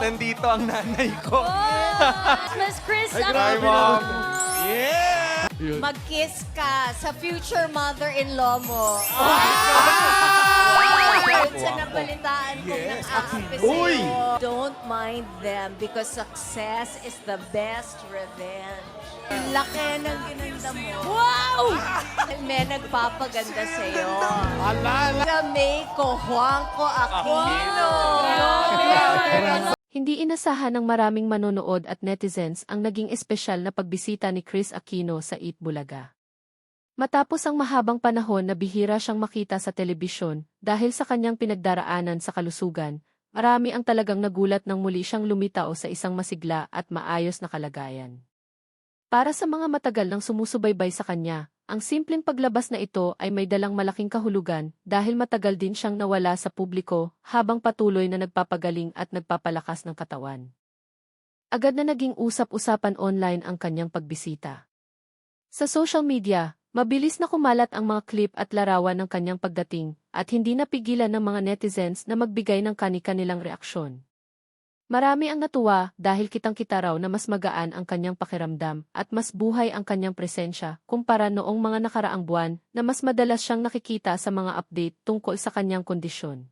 Nandito ang nanay ko. Mas Chris, Hi, Mom. Yeah! Mag-kiss ka sa future mother-in-law mo. Yun sa nabalitaan kong nakakampi Uy! sa'yo. Don't mind them because success is the best revenge. Ang laki ng ginanda mo. Wow! May nagpapaganda sa'yo. Alala! Sa Meiko, Juanco Aquino. Hindi inasahan ng maraming manonood at netizens ang naging espesyal na pagbisita ni Chris Aquino sa Eat Bulaga. Matapos ang mahabang panahon na bihira siyang makita sa telebisyon dahil sa kanyang pinagdaraanan sa kalusugan, marami ang talagang nagulat nang muli siyang lumitaw sa isang masigla at maayos na kalagayan. Para sa mga matagal nang sumusubaybay sa kanya, ang simpleng paglabas na ito ay may dalang malaking kahulugan dahil matagal din siyang nawala sa publiko habang patuloy na nagpapagaling at nagpapalakas ng katawan. Agad na naging usap-usapan online ang kanyang pagbisita. Sa social media, mabilis na kumalat ang mga clip at larawan ng kanyang pagdating at hindi napigilan ng mga netizens na magbigay ng kani-kanilang reaksyon. Marami ang natuwa dahil kitang-kita raw na mas magaan ang kanyang pakiramdam at mas buhay ang kanyang presensya kumpara noong mga nakaraang buwan na mas madalas siyang nakikita sa mga update tungkol sa kanyang kondisyon.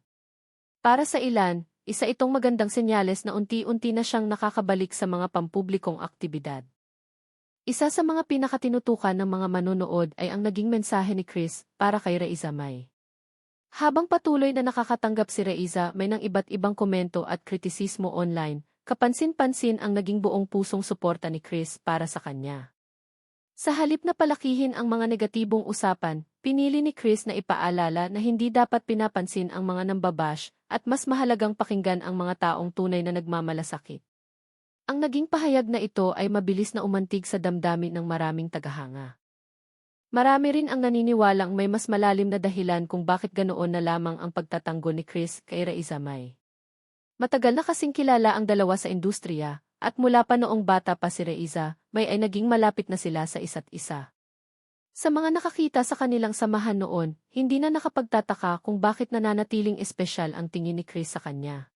Para sa ilan, isa itong magandang senyales na unti-unti na siyang nakakabalik sa mga pampublikong aktibidad. Isa sa mga pinakatinutukan ng mga manonood ay ang naging mensahe ni Chris para kay Raiza May. Habang patuloy na nakakatanggap si Raiza may ng iba't ibang komento at kritisismo online, kapansin-pansin ang naging buong pusong suporta ni Chris para sa kanya. Sa halip na palakihin ang mga negatibong usapan, pinili ni Chris na ipaalala na hindi dapat pinapansin ang mga nambabash at mas mahalagang pakinggan ang mga taong tunay na nagmamalasakit. Ang naging pahayag na ito ay mabilis na umantig sa damdamin ng maraming tagahanga. Marami rin ang naniniwalang may mas malalim na dahilan kung bakit ganoon na lamang ang pagtatanggol ni Chris kay Raiza May. Matagal na kasing kilala ang dalawa sa industriya, at mula pa noong bata pa si Raiza, May ay naging malapit na sila sa isa't isa. Sa mga nakakita sa kanilang samahan noon, hindi na nakapagtataka kung bakit nananatiling espesyal ang tingin ni Chris sa kanya.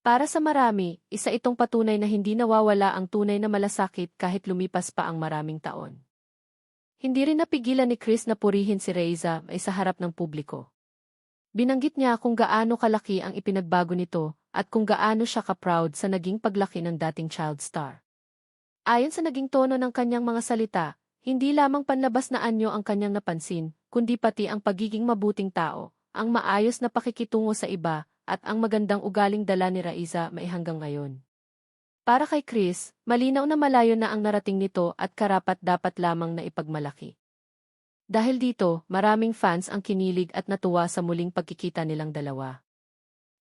Para sa marami, isa itong patunay na hindi nawawala ang tunay na malasakit kahit lumipas pa ang maraming taon. Hindi rin napigilan ni Chris na purihin si Raiza May sa harap ng publiko. Binanggit niya kung gaano kalaki ang ipinagbago nito at kung gaano siya ka-proud sa naging paglaki ng dating child star. Ayon sa naging tono ng kanyang mga salita, hindi lamang panlabas na anyo ang kanyang napansin, kundi pati ang pagiging mabuting tao, ang maayos na pakikitungo sa iba, at ang magandang ugaling dala ni Raiza May hanggang ngayon. Para kay Chris, malinaw na malayo na ang narating nito at karapat-dapat lamang na ipagmalaki. Dahil dito, maraming fans ang kinilig at natuwa sa muling pagkikita nilang dalawa.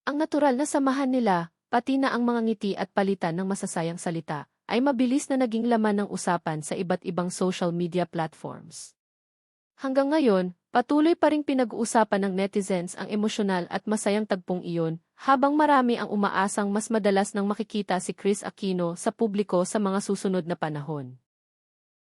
Ang natural na samahan nila, pati na ang mga ngiti at palitan ng masasayang salita, ay mabilis na naging laman ng usapan sa iba't ibang social media platforms. Hanggang ngayon, patuloy pa ring pinag-uusapan ng netizens ang emosyonal at masayang tagpong iyon, habang marami ang umaasang mas madalas nang makikita si Chris Aquino sa publiko sa mga susunod na panahon.